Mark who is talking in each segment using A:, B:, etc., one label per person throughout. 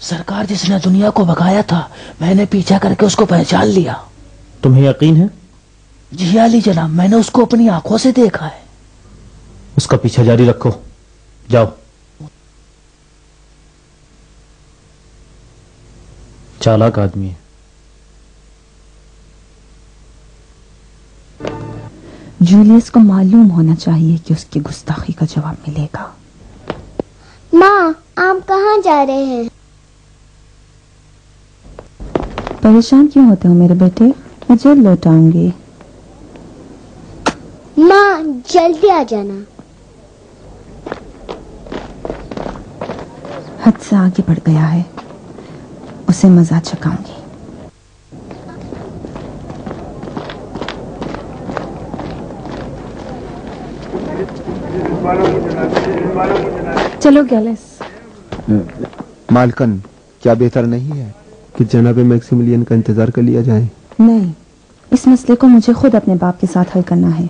A: سرکار جس نے دنیا کو بھگایا تھا میں نے پیچھا کر کے اس کو پہچان لیا.
B: تمہیں یقین ہے؟
A: جی علی جناب، میں نے اس کو اپنی آنکھوں سے دیکھا ہے.
B: اس کا پیچھا جاری رکھو. جاؤ. چالاک آدمی ہے.
C: جولیس کو معلوم ہونا چاہیے کہ اس کی گستاخی کا جواب ملے گا.
D: ماں، آپ کہاں جا رہے ہیں؟
C: پریشان کیوں ہوتے ہو میرے بیٹے؟ میں جلد لوٹ آؤں گی.
D: ماں جلدی آ جانا.
C: حد سے آگے بڑھ گیا ہے، اسے مزہ چکھاؤں گی. چلو گیلس.
E: مالکن، کیا بہتر نہیں ہے کہ جناب میکسیملین کا انتظار کر لیا جائے؟
C: نہیں، اس مسئلے کو مجھے خود اپنے باپ کے ساتھ حل کرنا ہے.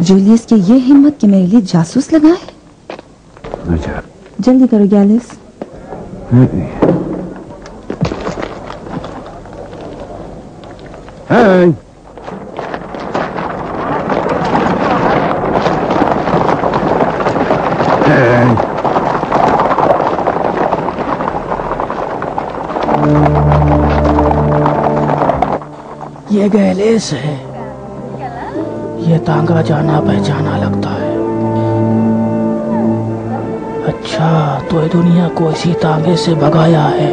C: جولیس کی یہ ہمت کہ میرے لیے جاسوس لگائے.
E: اچھا
C: جلدی کرو گیلس.
A: یہ گیلیس ہے. یہ تانگا جانا پہچانا لگتا ہے. اچھا، تو یہ دنیا کو اسی تانگے سے بھگایا ہے.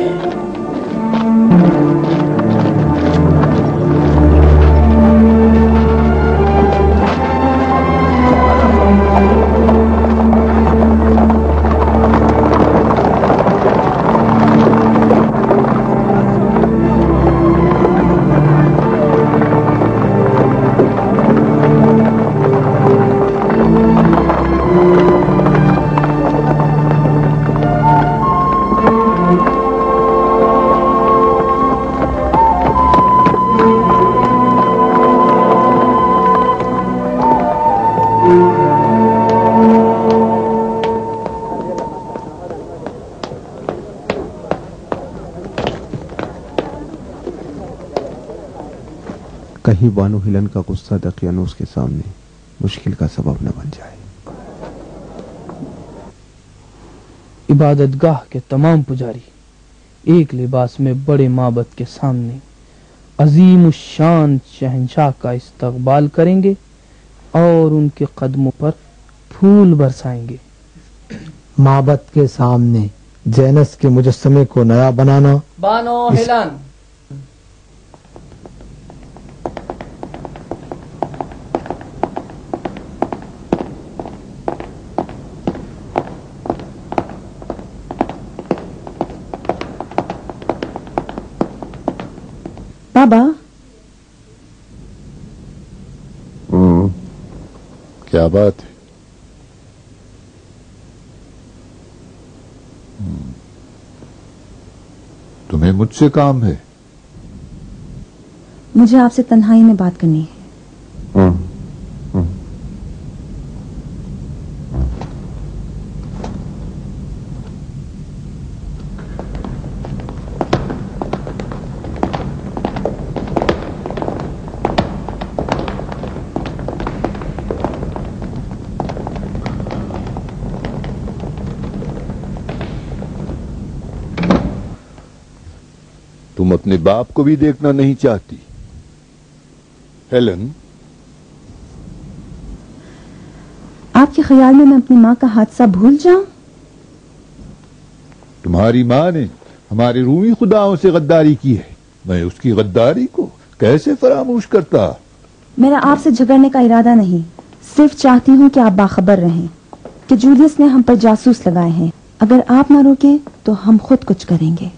E: کہیں بانو ہیلن کا غصہ دقیانوس کے سامنے مشکل کا سبب نہ بن جائے.
F: عبادت گاہ کے تمام پجاری ایک لباس میں بڑے معبد کے سامنے عظیم الشان شہنشاہ کا استقبال کریں گے اور ان کے قدموں پر پھول برسائیں گے.
G: معبد کے سامنے جینس کے مجسمے کو نیا بنانا.
F: بانو ہیلن.
C: بابا،
H: کیا بات ہے؟ تمہیں مجھ سے کام ہے؟
C: مجھے آپ سے تنہائی میں بات کرنی ہے.
H: تم اپنے باپ کو بھی دیکھنا نہیں چاہتی ہیلن؟
C: آپ کے خیال میں اپنی ماں کا حادثہ بھول جاؤں؟
H: تمہاری ماں نے ہمارے رومی خداؤں سے غداری کی ہے. میں اس کی غداری کو کیسے فراموش کرتا؟
C: میرا آپ سے جھگڑنے کا ارادہ نہیں، صرف چاہتی ہوں کہ آپ باخبر رہیں کہ جولیس نے ہم پر جاسوس لگائے ہیں. اگر آپ نہ روکیں تو ہم خود کچھ کریں گے.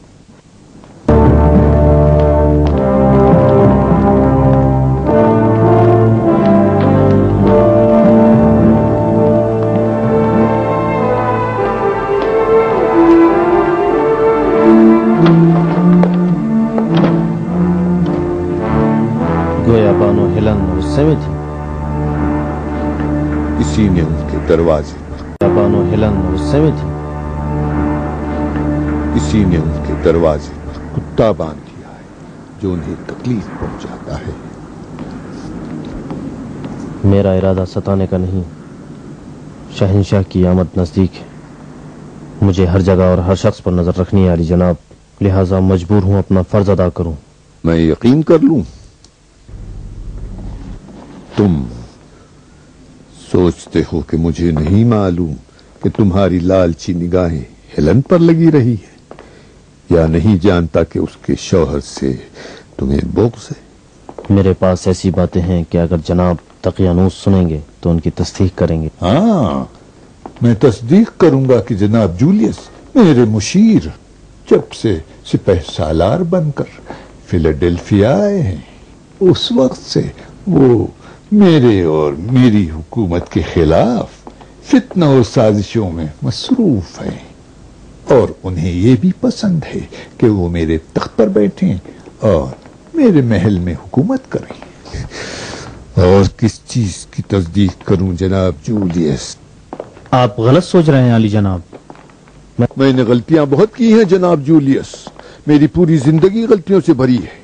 B: گویا بانو ہیلن غصے میں تھی.
H: اسی نے ان کے دروازے
B: بانو ہیلن غصے میں تھی.
H: किसी ने उनके दरवाजे पर कुत्ता बांध दिया है जो उन्हें तकलीफ पहुंचाता है।
B: मेरा इरादा सताने का नहीं, शहंशाह की आमद नजदीक है। मुझे हर जगह और हर शख्स पर नजर रखनी है अली जनाब, लिहाजा मजबूर हूं अपना फर्ज अदा करूं।
H: मैं यकीन कर लूं तुम सोचते हो कि मुझे नहीं मालूम कि तुम्हारी लालची निगाहें हेलन पर लगी रही है, या नहीं जानता कि उसके शौहर से तुम्हें बुग़्ज़ है।
B: मेरे पास ऐसी बातें हैं कि अगर जनाब तकियानूस सुनेंगे तो उनकी तस्दीक करेंगे।
H: हाँ, मैं तस्दीक करूंगा कि जनाब जूलियस मेरे मुशीर जब से सिपह सालार बनकर फिलाडेल्फिया आए हैं, उस वक्त से वो मेरे और मेरी हुकूमत के खिलाफ फितना और साजिशों में मसरूफ हैं, और उन्हें ये भी पसंद है कि वो मेरे तख्त पर बैठें और मेरे महल में हुकूमत करें। और किस चीज की तस्दीक करूं जनाब जूलियस?
B: आप गलत सोच रहे हैं अली जनाब।
H: मैंने गलतियां बहुत की हैं जनाब जूलियस, मेरी पूरी जिंदगी गलतियों से भरी है,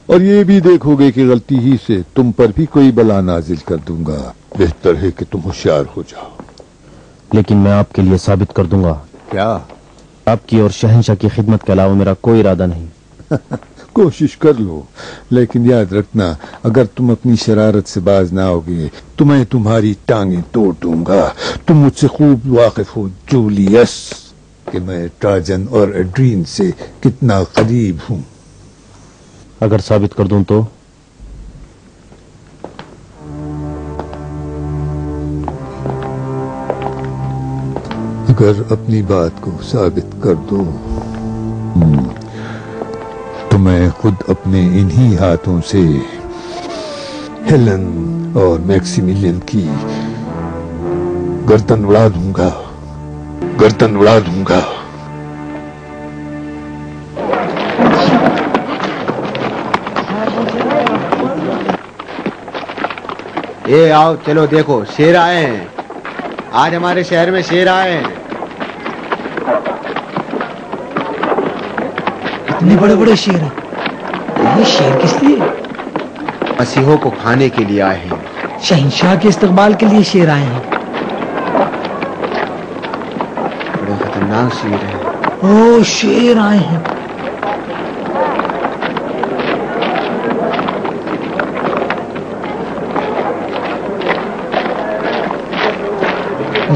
H: और ये भी देखोगे कि गलती ही से तुम पर भी कोई बला नाजिल कर दूंगा। बेहतर है कि तुम होशियार हो जाओ।
B: लेकिन मैं आपके लिए साबित कर दूंगा।
H: क्या?
B: आपकी और शहंशाह की खिदमत के अलावा मेरा कोई इरादा नहीं।
H: कोशिश कर लो, लेकिन याद रखना अगर तुम अपनी शरारत से बाज ना आओगे तो मैं तुम्हारी टांगें तोड़ दूंगा। तुम मुझसे खूब वाकिफ हो जूलियस कि मैं ट्राजन और एड्रीन से कितना करीब हूं।
B: अगर साबित कर दूं तो?
H: अगर अपनी बात को साबित कर दो तो मैं खुद अपने इन्हीं हाथों से हेलन और मैक्सिमिलियन की गर्दन उड़ा दूंगा, गर्दन उड़ा दूंगा।
E: ए आओ चलो देखो, शेर आए हैं, आज हमारे शहर में शेर आए हैं।
A: इतने बड़े बड़े शेर हैं। ये शेर किस लिए?
E: मसीहों को खाने के लिए आए हैं।
A: शहंशाह के इस्तकबाल के लिए शेर आए हैं।
E: बड़े खतरनाक शेर हैं।
A: ओ शेर आए हैं।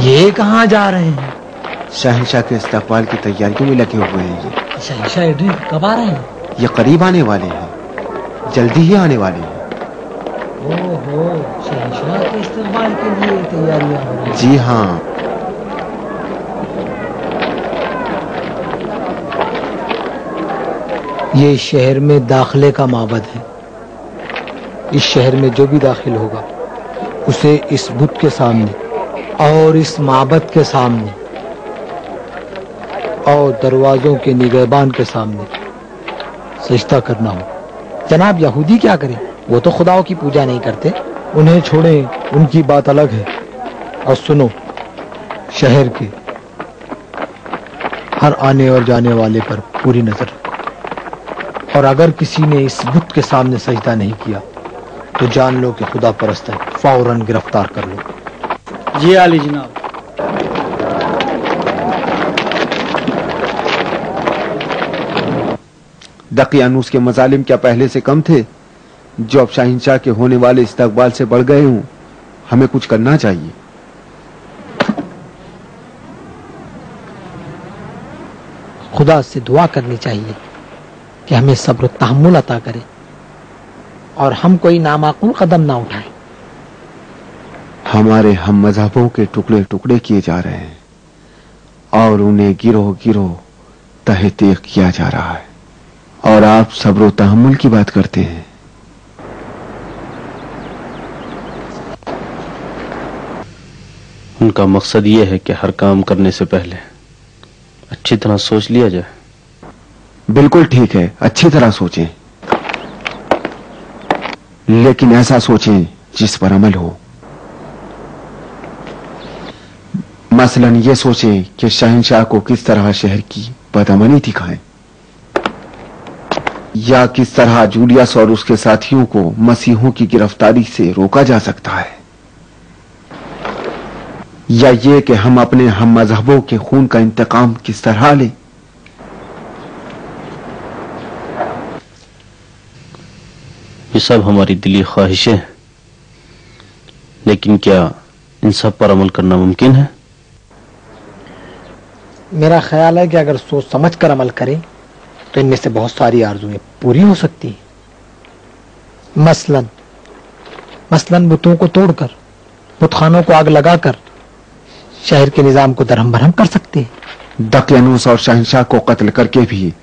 A: ये कहाँ जा रहे हैं?
E: शहंशाह के इस्तकबाल की तैयारियों में लगे हुए हैं ये।
A: शहंशाह एड्रीन कब आ रहे हैं?
E: ये करीब आने वाले हैं, जल्दी ही आने वाले हैं।
A: ओहो, शहंशाह के इस्तकबाल के लिए तैयारियां हो रही हैं।
E: जी हाँ।
G: ये शहर में दाखिले का माबद है। इस शहर में जो भी दाखिल होगा उसे इस बुत के सामने और इस माबद के सामने और दरवाजों के निगहबान के सामने सजदा करना हो।
A: जनाब यहूदी क्या करें? वो तो खुदाओं की पूजा नहीं करते।
G: उन्हें छोड़ें, उनकी बात अलग है। और सुनो, शहर के हर आने और जाने वाले पर पूरी नजर रखो, और अगर किसी ने इस बुत के सामने सजदा नहीं किया तो जान लो कि खुदा परस्त है, फौरन गिरफ्तार कर लो।
F: जी आली जनाब।
E: दकियानूस के मजालिम क्या पहले से कम थे जो अब शहंशाह के होने वाले इस्तकबाल से बढ़ गए हूं? हमें कुछ करना चाहिए।
A: खुदा से दुआ करनी चाहिए कि हमें सब्र तहम्मुल अता करे और हम कोई नामाकूल कदम ना उठाएं।
E: हमारे हम मजहबों के टुकड़े टुकड़े किए जा रहे हैं और उन्हें गिरोह गिरोह तहे तेग किया जा रहा है, और आप सब्र तहम्मुल की बात करते हैं।
B: उनका मकसद ये है कि हर काम करने से पहले अच्छी तरह सोच लिया जाए।
E: बिल्कुल ठीक है, अच्छी तरह सोचें, लेकिन ऐसा सोचें जिस पर अमल हो। मसलन ये सोचें कि शहंशाह को किस तरह शहर की बदअमनी दिखाएं, या किस तरह जूलियस और उसके साथियों को मसीहों की गिरफ्तारी से रोका जा सकता है, या ये कि हम अपने हम मजहबों के खून का इंतकाम किस तरह लें।
B: ये सब हमारी दिली ख्वाहिशें हैं, लेकिन क्या इन सब पर अमल करना मुमकिन है?
A: मेरा ख्याल है कि अगर सोच समझ कर अमल करें तो इनमें से बहुत सारी आरज़ुएं पूरी हो सकती हैं। मसलन बुतों को तोड़कर, बुतखानों को आग लगाकर शहर के निजाम को दरहम बरहम कर सकते हैं।
E: दकियानूस और शहंशाह को कत्ल करके भी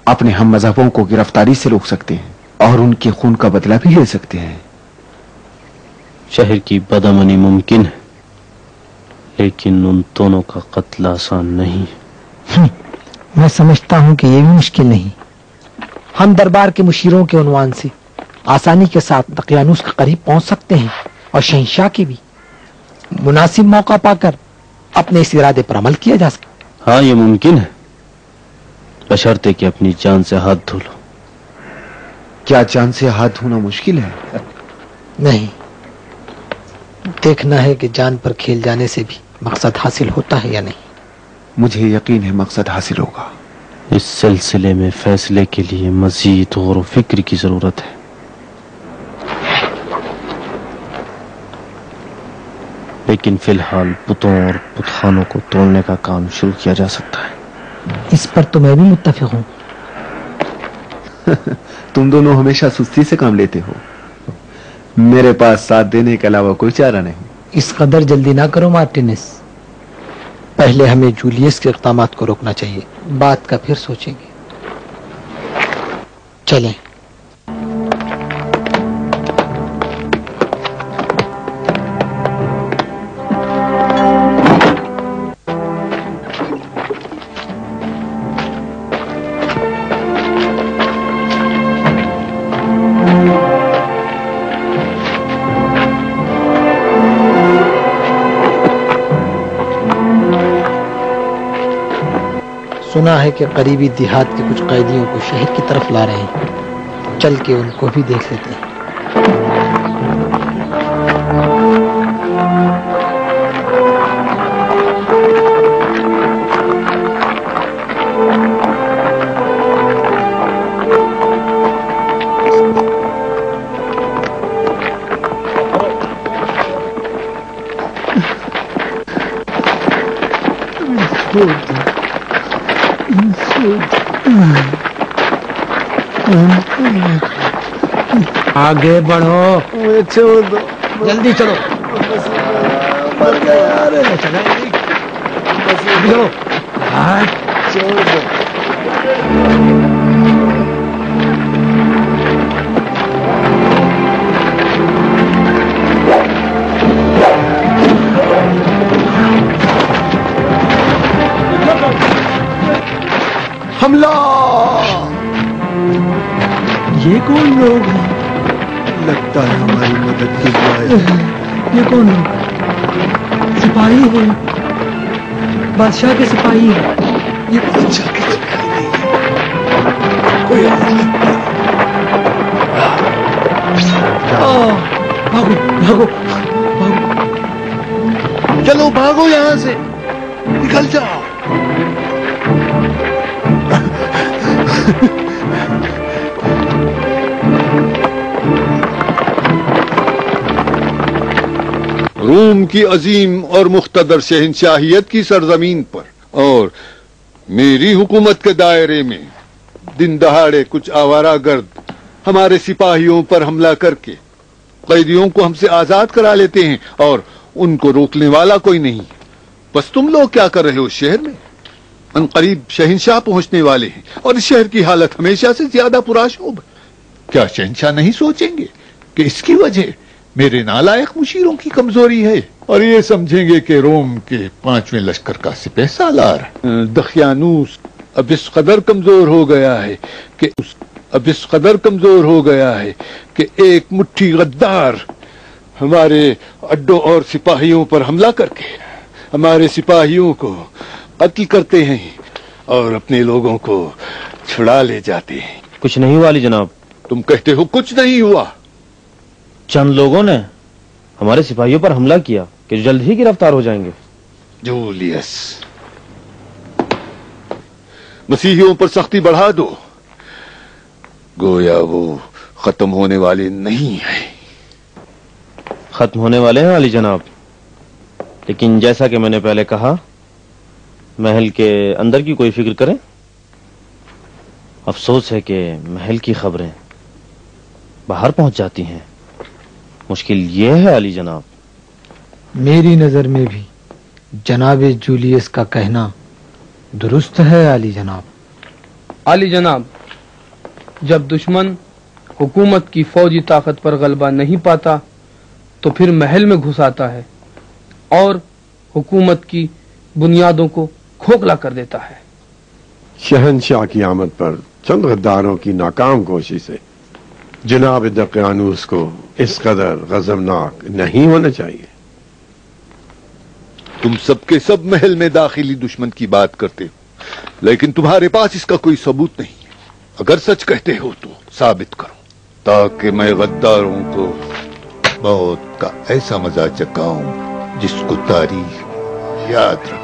E: अपने हम मजहबों को गिरफ्तारी से रोक सकते हैं और उनके खून का बदला भी ले सकते हैं।
B: शहर की बदअमनी मुमकिन है, लेकिन उन दोनों का कत्ल आसान नहीं।
A: मैं समझता हूं कि ये भी मुश्किल नहीं। हम दरबार के मुशीरों के उन्वान से आसानी के साथ दकियानूस के करीब पहुंच सकते हैं और शहंशाह के भी मुनासिब मौका पाकर अपने इस इरादे पर अमल किया जा सकता।
B: हाँ, ये मुमकिन है, बशर्ते कि अपनी जान से हाथ धो लो।
E: क्या जान से हाथ धोना मुश्किल है?
A: नहीं, देखना है कि जान पर खेल जाने से भी मकसद हासिल होता है या नहीं।
E: मुझे यकीन है मकसद हासिल होगा।
B: इस सिलसिले में फैसले के लिए मजीद गौर व फिक्र की जरूरत है। लेकिन फिलहाल बुतों और बुतखानों को तोड़ने का काम शुरू किया जा सकता है।
A: इस पर तो मैं भी मुत्तफिक हूं।
E: तुम दोनों हमेशा सुस्ती से काम लेते हो। मेरे पास साथ देने के अलावा कोई चारा नहीं।
A: इस कदर जल्दी ना करो मार्टिनेस। पहले हमें जूलियस के इक़दामात को रोकना चाहिए, बात का फिर सोचेंगे। चलें। सुना है कि करीबी देहात के कुछ कैदियों को शहर की तरफ ला रहे हैं, चल के उनको भी देख लेते हैं। आगे बढ़ो, छोड़ दो, जल्दी चलो। मर गया यार। चलो, छोड़ दो।
E: हमला!
A: ये कौन लोग हैं?
E: लगता है हमारी मदद के लिए आए हैं।
A: ये कौन लोग? सिपाही हैं, बादशाह के सिपाही हैं।
E: ये बादशाह के सिपाही नहीं है, कोई और है।
A: भागो भागो भागो,
E: चलो भागो यहाँ से, निकल जाओ।
H: रूम की अजीम और मुख्तदर शहंशाहियत की सरजमीन पर और मेरी हुकूमत के दायरे में दिन दहाड़े कुछ आवारागर्द हमारे सिपाहियों पर हमला करके कैदियों को हमसे आजाद करा लेते हैं और उनको रोकने वाला कोई नहीं। बस तुम लोग क्या कर रहे हो शहर में? अनकरीब शहंशाह पहुंचने वाले हैं और इस शहर की हालत हमेशा से ज्यादा पुराशोभ। क्या शहंशाह नहीं सोचेंगे कि इसकी वजह मेरे नालायक मुशीरों की कमजोरी है और ये समझेंगे कि रोम के 5वें लश्कर का सिपह सालार दकियानूस अब इस कदर कमजोर हो गया है कि एक मुट्ठी गद्दार हमारे अड्डों और सिपाहियों पर हमला करके हमारे सिपाहियों को कत्ल करते हैं
I: और अपने लोगों को छुड़ा ले जाते हैं।
B: कुछ नहीं हुआ अली जनाब।
I: तुम कहते हो कुछ नहीं हुआ?
B: चंद लोगों ने हमारे सिपाहियों पर हमला किया कि जल्द ही गिरफ्तार हो जाएंगे।
I: जूलियस, मसीहियों पर सख्ती बढ़ा दो, गोया वो खत्म होने वाले नहीं है।
B: खत्म होने वाले हैं अली जनाब, लेकिन जैसा कि मैंने पहले कहा, महल के अंदर की कोई फिक्र करें। अफसोस है कि महल की खबरें बाहर पहुंच जाती हैं। मुश्किल ये है अली जनाब।
A: मेरी नजर में भी जनाब जूलियस का कहना दुरुस्त है अली जनाब।
F: अली जनाब, जब दुश्मन हुकूमत की फौजी ताकत पर गलबा नहीं पाता तो फिर महल में घुस आता है और हुकूमत की बुनियादों को खोखला कर देता है।
J: शहनशाह की आमद पर चंद गद्दारों की नाकाम कोशिश से जनाब दकियानूस को इस कदर गजबनाक नहीं होना चाहिए।
I: तुम सबके सब महल में दाखिली दुश्मन की बात करते हो, लेकिन तुम्हारे पास इसका कोई सबूत नहीं है। अगर सच कहते हो तो साबित करो, ताकि मैं गद्दारों को मौत का ऐसा मजा चखाऊं जिसको तारीख याद रखे।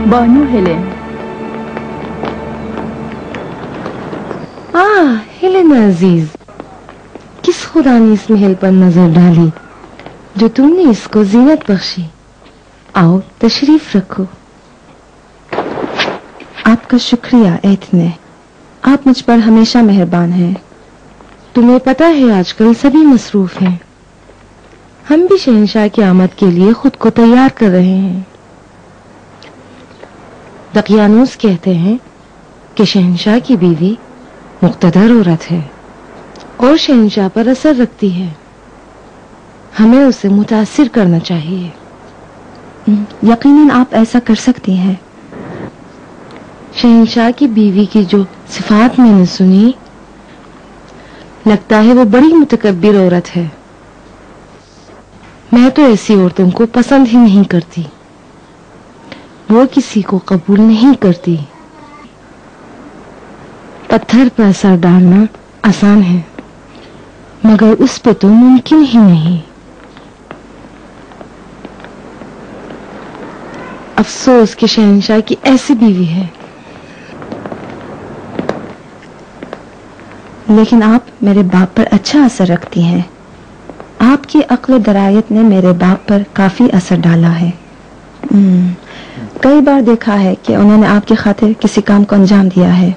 C: बानू हेलेन।
K: हेलेन अजीज, किस खुदा ने इस महल पर नजर डाली जो तुमने इसको जीनत बख्शी। आओ तशरीफ रखो।
C: आपका शुक्रिया एथने, आप मुझ पर हमेशा मेहरबान हैं।
K: तुम्हें पता है आजकल सभी मसरूफ हैं। हम भी शहंशाह की आमद के लिए खुद को तैयार कर रहे हैं। दकियानूस कहते हैं कि शहंशाह की बीवी मुक्तदर औरत है और शहंशाह पर असर रखती है। हमें उसे मुतासिर करना चाहिए।
C: यकीनन आप ऐसा कर सकती हैं।
K: शहंशाह की बीवी की जो सिफात मैंने सुनी, लगता है वो बड़ी मुतकब्बिर औरत है। मैं तो ऐसी औरतों को पसंद ही नहीं करती। वो किसी को कबूल नहीं करती। पत्थर पर असर डालना आसान है, मगर उस पे तो मुमकिन ही नहीं। अफसोस कि शहंशाह की ऐसी बीवी है।
C: लेकिन आप मेरे बाप पर अच्छा असर रखती हैं। आपकी अक्ल दरायत ने मेरे बाप पर काफी असर डाला है। कई बार देखा है कि उन्होंने आपकी खातिर किसी काम को अंजाम दिया है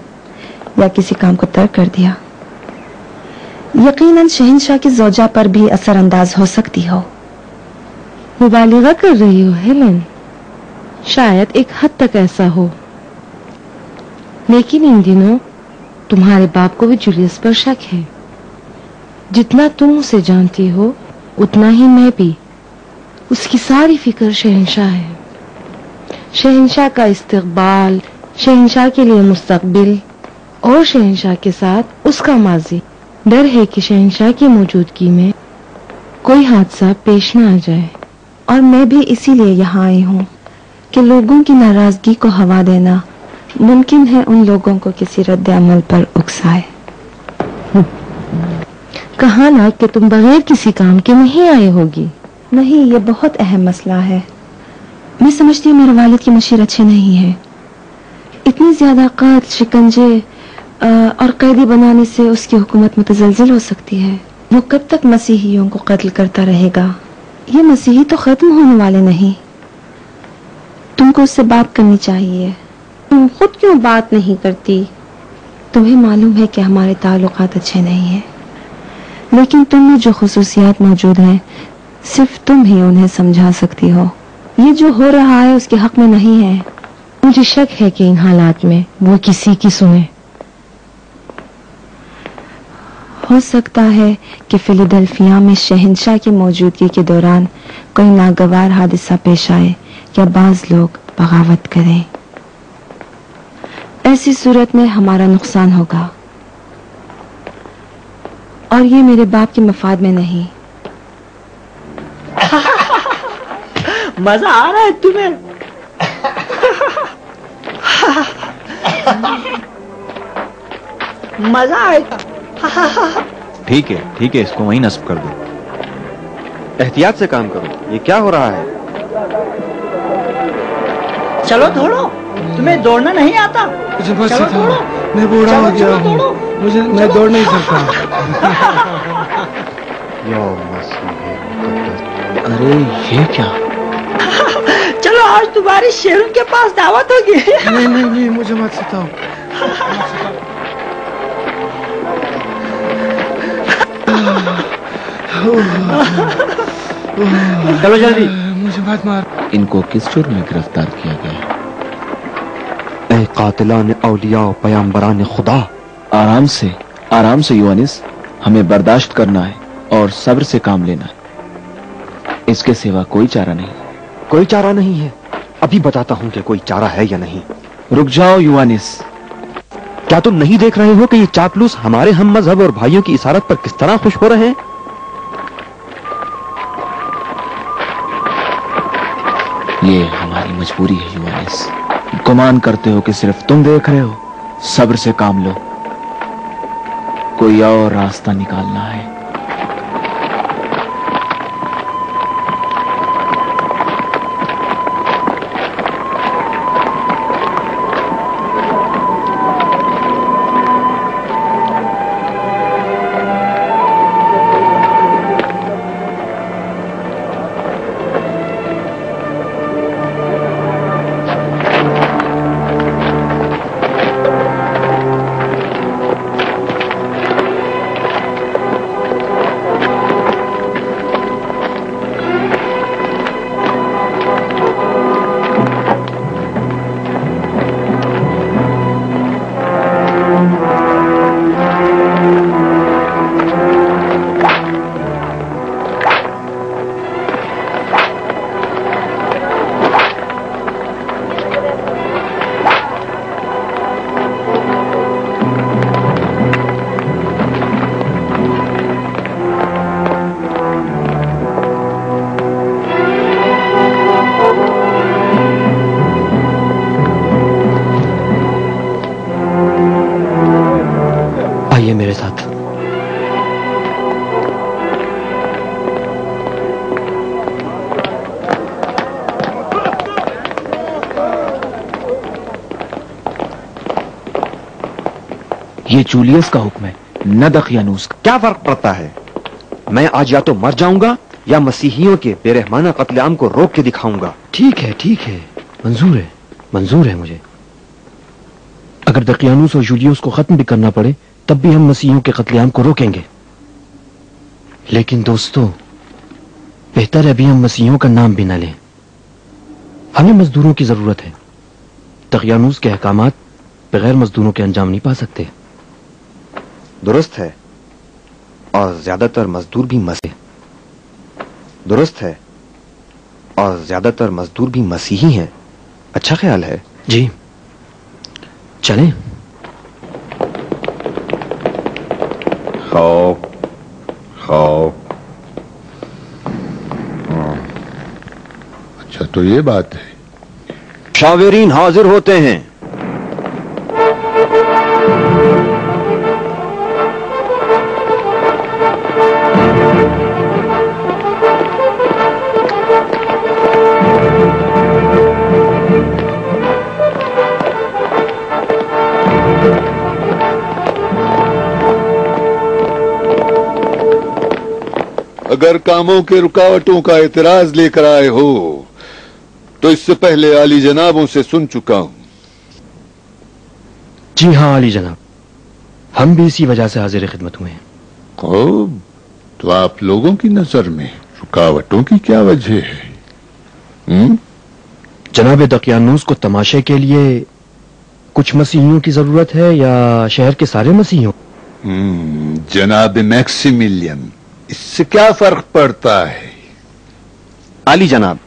C: या किसी काम को तर्क कर दिया। यकीनन शहंशाह की ज़ौजा पर भी असरअंदाज हो सकती हो।
K: मुबालिगा कर रही हो हेलेन? शायद एक हद तक ऐसा हो, लेकिन इन दिनों तुम्हारे बाप को भी जूलियस पर शक है। जितना तुम उसे जानती हो उतना ही मैं भी। उसकी सारी फिक्र शहंशाह है। शहंशाह का इस्तकबाल, शहंशाह के लिए मुस्तकबिल और शहंशाह के साथ उसका माजी। डर है कि शहंशाह की मौजूदगी में कोई हादसा पेश न आ जाए।
C: और मैं भी इसीलिए यहाँ आई हूँ। کہ لوگوں کی ناراضگی کو ہوا دینا ممکن ہے ان لوگوں کو کسی رد عمل پر اکسائے.
K: کہا نا کہ تم بغیر کسی کام کے نہیں آئے ہوگی.
C: نہیں، یہ بہت اہم مسئلہ ہے. میں سمجھتی ہوں میرے والد کی مشیر اچھے نہیں ہیں. اتنی زیادہ قتل، شکنجے اور قیدی بنانے سے اس کی حکومت متزلزل ہو سکتی ہے. وہ کب تک مسیحیوں کو قتل کرتا رہے گا؟ یہ مسیحی تو ختم ہونے والے نہیں. تم کو اس سے بات کرنی چاہیے.
K: تم خود کیوں بات نہیں کرتی؟
C: تمہیں معلوم ہے کہ ہمارے تعلقات اچھے نہیں ہیں، لیکن تم میں جو خصوصیات موجود ہیں صرف تم ہی انہیں سمجھا سکتی ہو. یہ جو ہو رہا ہے اس کے حق میں نہیں ہے.
K: مجھے شک ہے کہ ان حالات میں وہ کسی کی سنے.
C: ہو سکتا ہے کہ فیلاڈلفیا میں شہنشاہ کی موجودگی کے دوران کوئی ناگوار حادثہ پیش آئے یا بعض لوگ بغاوت کریں. ایسی صورت میں ہمارا نقصان ہوگا، اور یہ میرے باپ کے مفاد میں نہیں.
A: مزہ آ رہا ہے تمہیں؟ مزہ آئے گا.
L: ٹھیک ہے، اس کو وہیں نصب کر دو. احتیاط سے کام کرو. یہ کیا ہو رہا ہے؟
A: چلو دوڑو. تمہیں دوڑنا نہیں آتا؟ چلو دوڑو.
F: میں بوڑھا ہو گیا ہوں، میں دوڑ نہیں سکتا.
E: ارے یہ کیا؟
A: چلو آج تمہاری شیرن کے پاس دعوت ہوگی.
F: نہیں، مجھے مت ستاؤ.
L: چلو جلدی.
F: مجھے مت مار.
E: ان کو کس جرم میں گرفتار کیا گیا؟ اے قاتلان اولیاء و پیامبران خدا، آرام سے یوانس. ہمیں برداشت کرنا ہے اور صبر سے کام لینا ہے. اس کے سوا کوئی چارہ نہیں.
L: کوئی چارہ نہیں ہے. ابھی بتاتا ہوں کہ کوئی چارہ ہے یا نہیں.
E: رک جاؤ یوانس.
L: کیا تم نہیں دیکھ رہے ہو کہ یہ چاپلوس ہمارے ہم مذہب اور بھائیوں کی اسارت پر کس طرح خوش ہو رہے ہیں؟
E: یہ ہماری مجبوری ہے یوانس. گمان کرتے ہو کہ صرف تم دیکھ رہے ہو. صبر سے کام لو. کوئی اور راستہ نکالنا ہے.
L: میرے ساتھ.
E: یہ جولیس کا حکم ہے، نہ دقیانوس کا.
L: کیا فرق پڑتا ہے؟ میں آج یا تو مر جاؤں گا یا مسیحیوں کے بے رحمانہ قتل عام کو روک کے دکھاؤں گا.
B: ٹھیک ہے، منظور ہے مجھے. اگر دقیانوس اور جولیوس کو ختم بھی کرنا پڑے تب بھی ہم مسیحیوں کے قتل عام کو روکیں گے. لیکن دوستو، بہتر ہے ابھی ہم مسیحیوں کا نام بھی نہ لیں. ہمیں مزدوروں کی ضرورت ہے. دقیانوس کے احکامات بغیر مزدوروں کے انجام نہیں پا سکتے.
L: درست ہے، اور زیادہ تر مزدور بھی مسیحی ہیں. اچھا خیال ہے.
B: جی چلیں.
I: خوف اچھا تو یہ بات ہے.
L: شاورین حاضر ہوتے ہیں.
I: اگر کاموں کے رکاوٹوں کا اعتراض لے کر آئے ہو تو اس سے پہلے عالی جنابوں سے سن چکا ہوں.
B: جی ہاں عالی جناب، ہم بھی اسی وجہ سے حاضر خدمت ہوئے ہیں.
I: خوب، تو آپ لوگوں کی نظر میں رکاوٹوں کی کیا وجہ ہے؟
B: جناب دقیانوس کو تماشے کے لیے کچھ مسیحیوں کی ضرورت ہے یا شہر کے سارے مسیحیوں؟
I: جناب میکسیملین، اس سے کیا فرق پڑتا ہے؟
L: عالی جناب،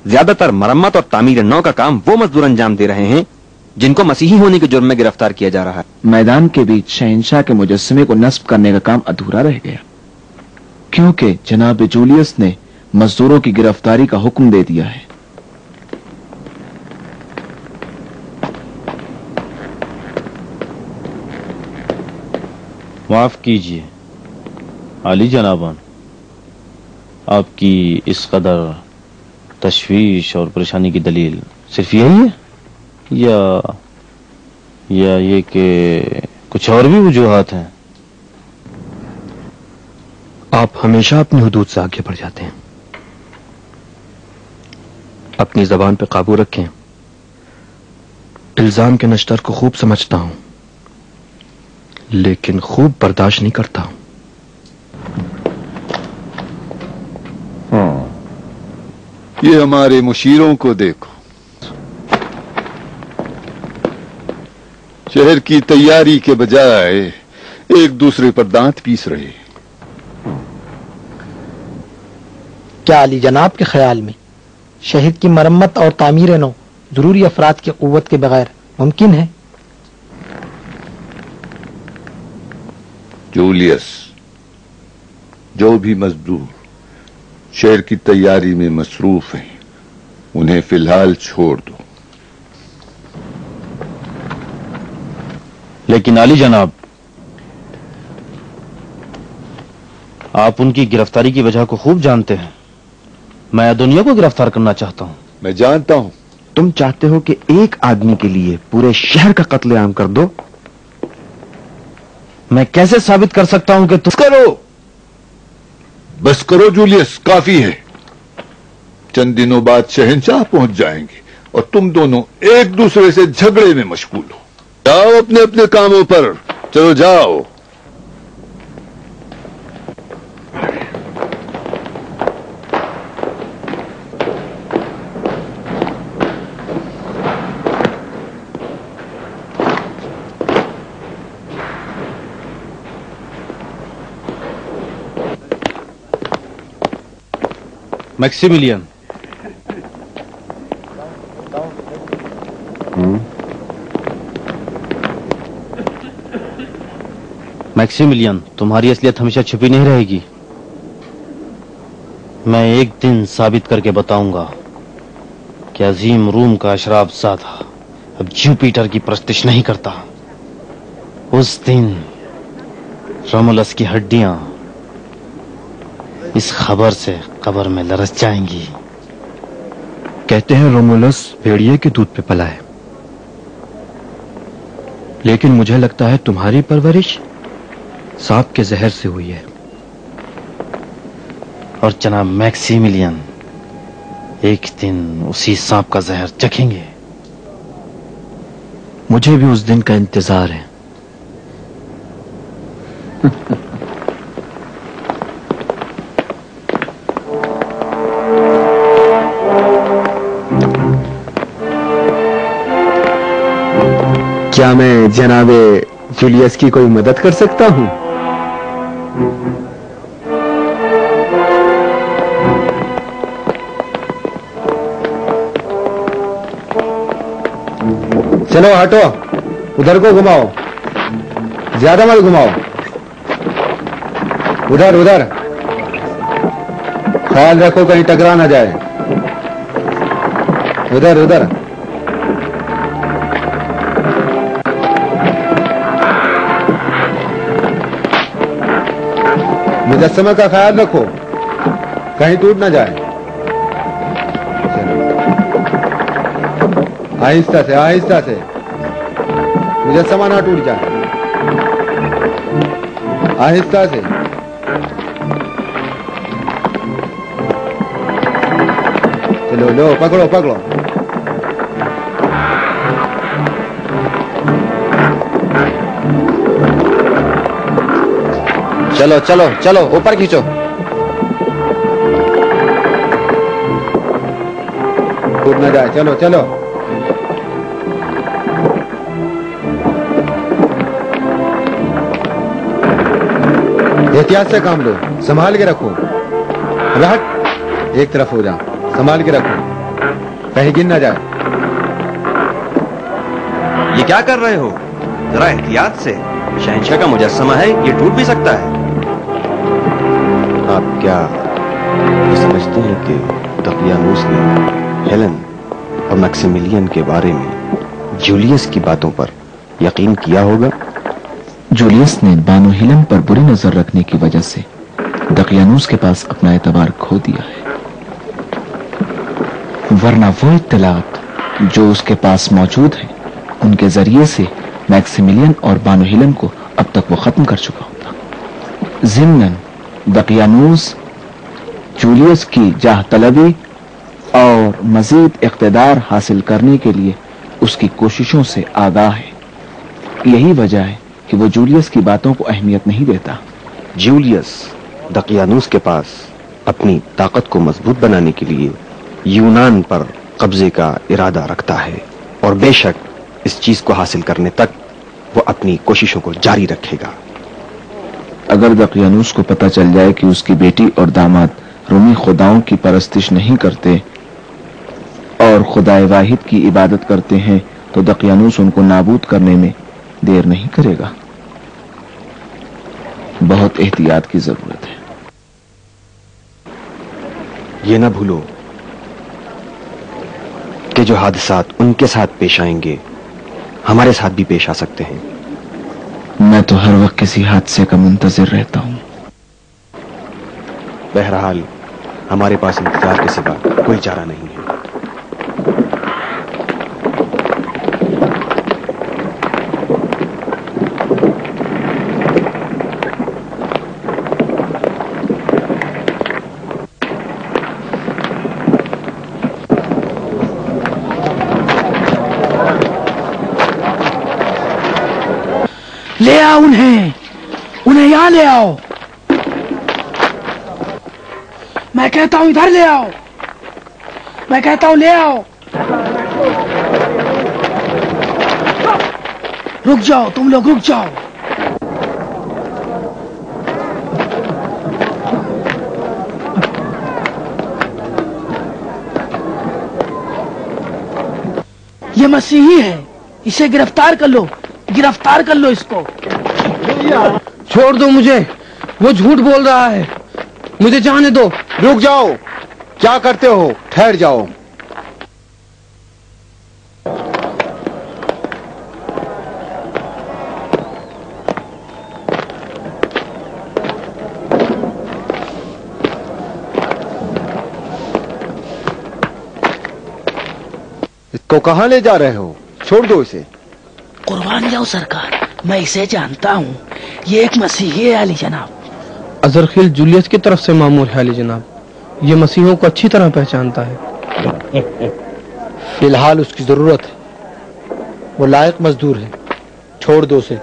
L: زیادہ تر مرمت اور تعمیر نو کا کام وہ مزدور انجام دے رہے ہیں جن کو مسیحی ہونے کے جرم میں گرفتار کیا جا رہا ہے.
E: میدان کے بیچ شہنشاہ کے مجسمے کو نصب کرنے کا کام ادھورا رہ گیا کیونکہ جناب جولیس نے مزدوروں کی گرفتاری کا حکم دے دیا ہے.
M: معاف کیجیے عالی جنابان، آپ کی اس قدر تشویش اور پریشانی کی دلیل صرف یہی ہے یا یہ کہ کچھ اور بھی وجوہات ہیں؟
B: آپ ہمیشہ اپنی حدود سے آگے بڑھ جاتے ہیں. اپنی زبان پہ قابو رکھیں. الزام کے نشتر کو خوب سمجھتا ہوں لیکن خوب برداشت نہیں کرتا ہوں.
I: یہ ہمارے مشیروں کو دیکھو، شہر کی تیاری کے بجائے ایک دوسرے پر دانت پیس رہے.
A: کیا علی جناب کے خیال میں شہر کی مرمت اور تعمیر نو ضروری افراد کی قوت کے بغیر ممکن ہے؟
I: جولیس، جو بھی مزدور شہر کی تیاری میں مصروف ہیں انہیں فی الحال چھوڑ دو.
M: لیکن عالی جناب، آپ ان کی گرفتاری کی وجہ کو خوب جانتے ہیں. میں ادونیا کو گرفتار کرنا چاہتا ہوں.
I: میں جانتا ہوں.
E: تم چاہتے ہو کہ ایک آدمی کے لیے پورے شہر کا قتل عام کر دو؟
M: میں کیسے ثابت کر سکتا ہوں کہ تم
I: کرو؟ بس کرو جولیس، کافی ہے. چند دنوں بعد شہنشاہ پہنچ جائیں گے اور تم دونوں ایک دوسرے سے جھگڑے میں مشغول ہو. جاؤ اپنے اپنے کاموں پر، چلو جاؤ.
M: میکسیملین، میکسیملین، تمہاری اصلیت ہمیشہ چھپی نہیں رہے گی. میں ایک دن ثابت کر کے بتاؤں گا کہ عظیم روم کا اشراف زادہ اب جوپیٹر کی پرستش نہیں کرتا. اس دن رومولس کی ہڈیاں اس خبر سے قبر میں لرز جائیں گی.
B: کہتے ہیں رومولس بھیڑیے کے دودھ پہ پلا ہے، لیکن مجھے لگتا ہے تمہاری پرورش سانپ کے زہر سے ہوئی ہے.
M: اور جناب میکسیملین ایک دن اسی سانپ کا زہر چکھیں گے.
B: مجھے بھی اس دن کا انتظار ہے.
E: کیا میں جناب جولیس کی کوئی مدد کر سکتا ہوں؟
G: چلو ہٹو، ادھر کو گھماؤ، زیادہ مت گھماؤ. ادھر ادھر، خیال رکھو کہیں ٹکرا نہ جائے. ادھر ادھر.
J: मुजस्समा का ख्याल रखो, कहीं टूट ना जाए। आहिस्ता से मुजस्समा ना टूट जाए, आहिस्ता से। चलो लो, पकड़ो पकड़ो।
L: चलो चलो चलो, ऊपर खींचो।
J: टूट ना जाए, चलो चलो। एहतियात से काम लो, संभाल के रखो। हट, एक तरफ हो जा, संभाल के रखो, कहीं गिर ना जाए।
L: ये क्या कर रहे हो? जरा एहतियात से, शहंशाह का मुजस्समा है, ये टूट भी सकता है। आप क्या ये समझते हैं कि दकियानूस ने हेलन और मैक्सिमिलियन के बारे में जूलियस की बातों पर यकीन किया होगा?
E: जूलियस ने बानो हेलन पर बुरी नजर रखने की वजह से दकियानूस के पास अपना एतबार खो दिया है, वरना वो इत्तलात जो उसके पास मौजूद है उनके जरिए से मैक्सिमिलियन और बानो हेलन को अब तक वो खत्म कर चुका होता। ज़िम्नन दकियानूस जूलियस की जाह तलबी और मजीद इख्तिदार हासिल करने के लिए उसकी कोशिशों से आगाह है। यही वजह है कि वो जूलियस की बातों को अहमियत नहीं देता।
L: जूलियस दकियानूस के पास अपनी ताकत को मजबूत बनाने के लिए यूनान पर कब्जे का इरादा रखता है और बेशक इस चीज को हासिल करने तक वो अपनी कोशिशों को जारी रखेगा।
E: अगर दकियानूस को पता चल जाए कि उसकी बेटी और दामाद रूमी खुदाओं की परस्तिश नहीं करते और खुदाए वाहिद की इबादत करते हैं तो दकियानूस उनको नाबूद करने में देर नहीं करेगा। बहुत एहतियात की जरूरत है।
L: ये ना भूलो कि जो हादसात उनके साथ पेश आएंगे हमारे साथ भी पेश आ सकते हैं।
E: मैं तो हर वक्त किसी हादसे का मुंतजिर रहता हूं।
L: बहरहाल हमारे पास इंतजार के सिवा कोई चारा नहीं है।
F: ले आओ उन्हें यहां ले आओ। मैं कहता हूं इधर ले आओ, मैं कहता हूं ले आओ। रुक जाओ, तुम लोग रुक जाओ। ये मसीही है, इसे गिरफ्तार कर लो, गिरफ्तार कर लो इसको।
N: छोड़ दो मुझे, वो झूठ बोल रहा है, मुझे जाने दो।
J: रुक जाओ, क्या करते हो? ठहर जाओ। इसको कहां ले जा रहे हो? छोड़ दो इसे।
F: कुर्बान जाओ सरकार, मैं इसे जानता हूँ, ये एक मसीही है अली जनाब।
N: अजरखिल जूलियस की तरफ से मामूर है अली जनाब, ये मसीहों को अच्छी तरह पहचानता है।
A: फिलहाल उसकी जरूरत है, वो लायक मजदूर है, छोड़ दो उसे।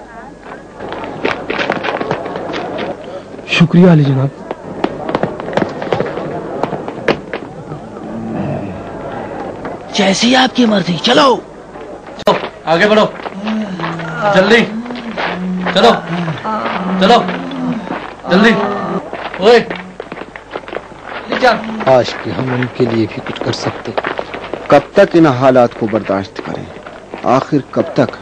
N: शुक्रिया अली जनाब।
F: जैसी आपकी मर्जी, चलो
N: आगे बढ़ो, जल्दी चलो, चलो जल्दी। ओए
A: काश कि हम उनके लिए भी कुछ कर सकते।
J: कब तक इन हालात को बर्दाश्त करें? आखिर कब तक?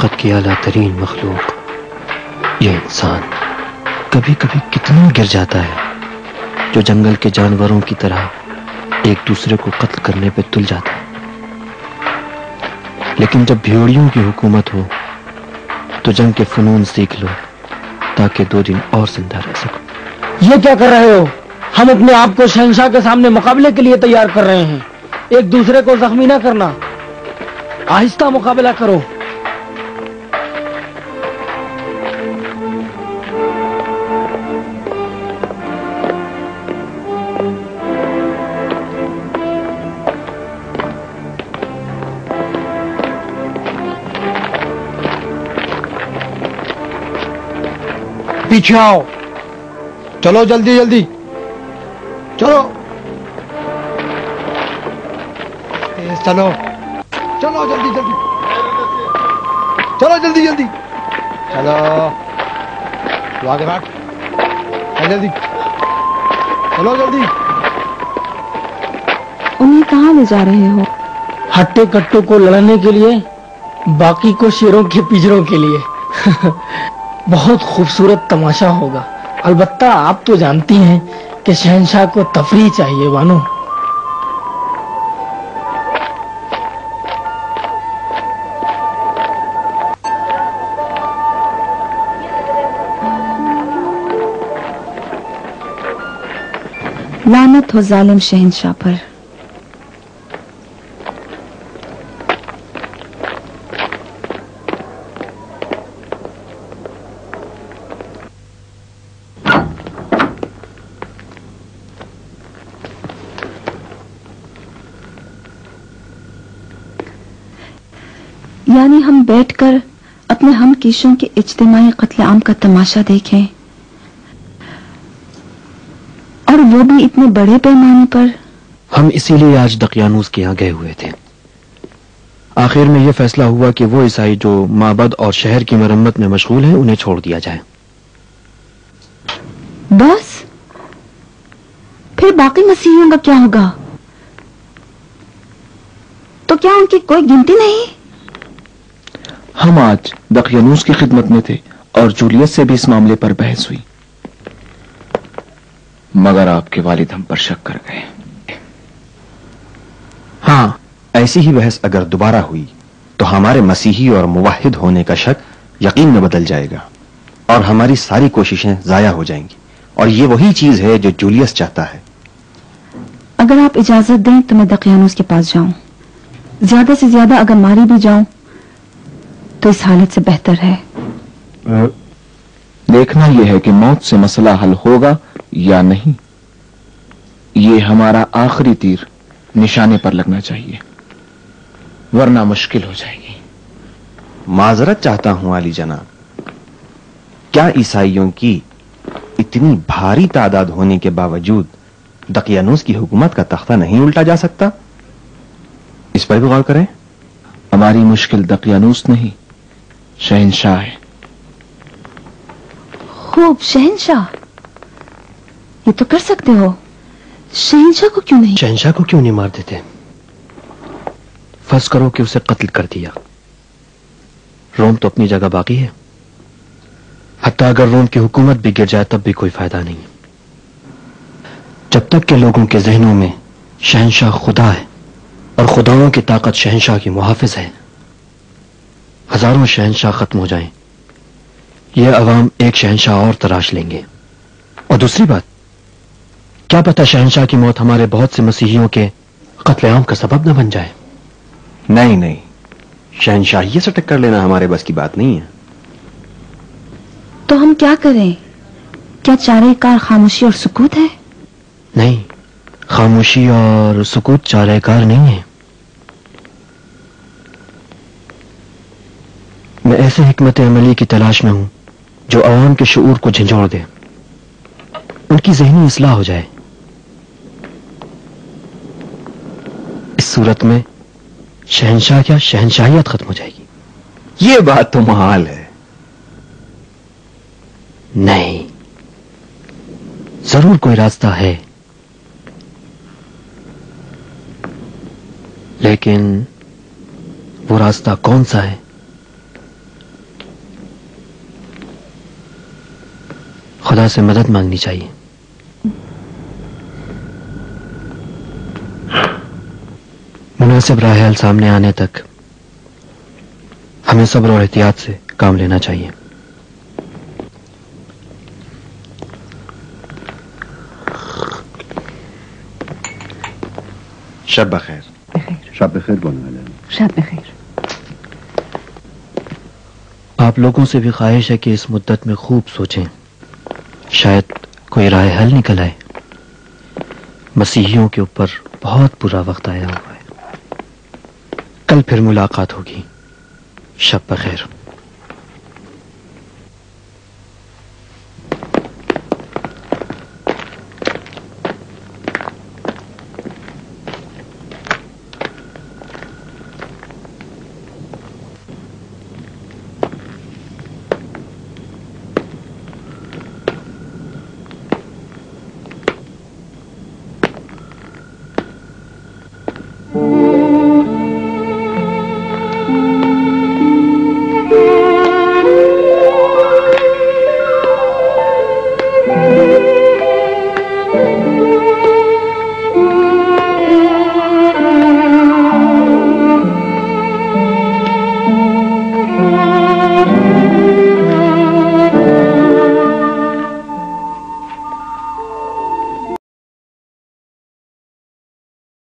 B: خلقت کی اعلیٰ ترین مخلوق یہ انسان کبھی کبھی کتنا گر جاتا ہے جو جنگل کے جانوروں کی طرح ایک دوسرے کو قتل کرنے پہ تل جاتا ہے. لیکن جب بھیڑیوں کی حکومت ہو تو جنگ کے فنون سیکھ لو تاکہ 2 دن اور زندہ رہ سکو.
A: یہ کیا کر رہے ہو؟ ہم اپنے آپ کو شہنشاہ کے سامنے مقابلے کے لیے تیار کر رہے ہیں. ایک دوسرے کو زخمی نہ کرنا، آہستہ مقابلہ کرو. پیچھے آؤ، چلو جلدی جلدی چلو، چلو چلو جلدی جلدی، چلو جلدی جلدی، چلو تو آگے بھاگ، چل جلدی، چلو جلدی.
C: انہیں کہاں لے جا رہے ہو؟
A: ہٹے کٹو کو لڑنے کے لیے، باقی کو شیروں کے پجروں کے لیے. بہت خوبصورت تماشا ہوگا. البتہ آپ تو جانتی ہیں کہ شہنشاہ کو تفریح چاہیے بانو.
C: لعنت ہو ظالم شہنشاہ پر. یعنی ہم بیٹھ کر اپنے ہم کیشوں کے اجتماعی قتل عام کا تماشا دیکھیں، اور وہ بھی اتنے بڑے پیمانے پر.
B: ہم اسی لیے آج دقیانوس کے یہاں گئے ہوئے تھے. آخر میں یہ فیصلہ ہوا کہ وہ عیسائی جو معبد اور شہر کی مرمت میں مشغول ہیں انہیں چھوڑ دیا جائے.
C: بس پھر باقی مسیحیوں کا کیا ہوگا؟ تو کیا ان کی کوئی گنتی نہیں؟
E: ہم آج دقیانوس کی خدمت میں تھے اور جولیس سے بھی اس معاملے پر بحث ہوئی، مگر آپ کے والد ہم پر شک کر گئے.
L: ہاں، ایسی ہی بحث اگر دوبارہ ہوئی تو ہمارے مسیحی اور موحد ہونے کا شک یقین میں بدل جائے گا اور ہماری ساری کوششیں ضائع ہو جائیں گی. اور یہ وہی چیز ہے جو جولیس چاہتا ہے.
C: اگر آپ اجازت دیں تو میں دقیانوس کے پاس جاؤں. زیادہ سے زیادہ اگر ماری بھی جاؤں تو اس حالت سے بہتر ہے.
E: دیکھنا یہ ہے کہ موت سے مسئلہ حل ہوگا یا نہیں. یہ ہمارا آخری تیر نشانے پر لگنا چاہیے، ورنہ مشکل ہو جائے گی.
L: معذرت چاہتا ہوں علی جناب، کیا عیسائیوں کی اتنی بھاری تعداد ہونے کے باوجود دقیانوس کی حکومت کا تختہ نہیں الٹا جا سکتا؟ اس پر بھی غور کریں.
E: ہماری مشکل دقیانوس نہیں، شہنشاہ ہے.
C: خوب، شہنشاہ یہ تو کر سکتے ہو. شہنشاہ کو کیوں نہیں؟
B: شہنشاہ کو کیوں نہیں مار دیتے؟ فرض کرو کہ اسے قتل کر دیا، روم تو اپنی جگہ باقی ہے. حتیٰ اگر روم کی حکومت بھی گر جائے تب بھی کوئی فائدہ نہیں، جب تک کہ لوگوں کے ذہنوں میں شہنشاہ خدا ہے اور خداؤں کی طاقت شہنشاہ کی محافظ ہے. ہزاروں شہنشاہ ختم ہو جائیں، یہ عوام ایک شہنشاہ اور تراش لیں گے. اور دوسری بات، کیا پتہ شہنشاہ کی موت ہمارے بہت سے مسیحیوں کے قتل عام کا سبب نہ بن جائے.
L: نہیں نہیں، شہنشاہیے سے ٹکر لینا ہمارے بس کی بات نہیں ہے.
C: تو ہم کیا کریں؟ کیا چارے کار خاموشی اور سکوت ہے؟
B: نہیں، خاموشی اور سکوت چارہ کار نہیں ہے. میں ایسے حکمت عملی کی تلاش میں ہوں جو عوام کے شعور کو جھنجھوڑ دے، ان کی ذہنی اصلاح ہو جائے. اس صورت میں شہنشاہ کیا شہنشاہیت ختم ہو جائے گی.
L: یہ بات تو محال ہے.
B: نہیں، ضرور کوئی راستہ ہے، لیکن وہ راستہ کون سا ہے خدا سے مدد مانگنی چاہیے. مناسب راہ حل سامنے آنے تک ہمیں صبر اور احتیاط سے کام لینا چاہیے.
L: شب بخیر.
O: شب بخیر بولنے والے.
C: شب بخیر.
B: آپ لوگوں سے بھی خواہش ہے کہ اس مدت میں خوب سوچیں، شاید کوئی راہ حل نکل آئے. مسیحیوں کے اوپر بہت برا وقت آیا ہوا ہے. کل پھر ملاقات ہوگی. شب بخیر.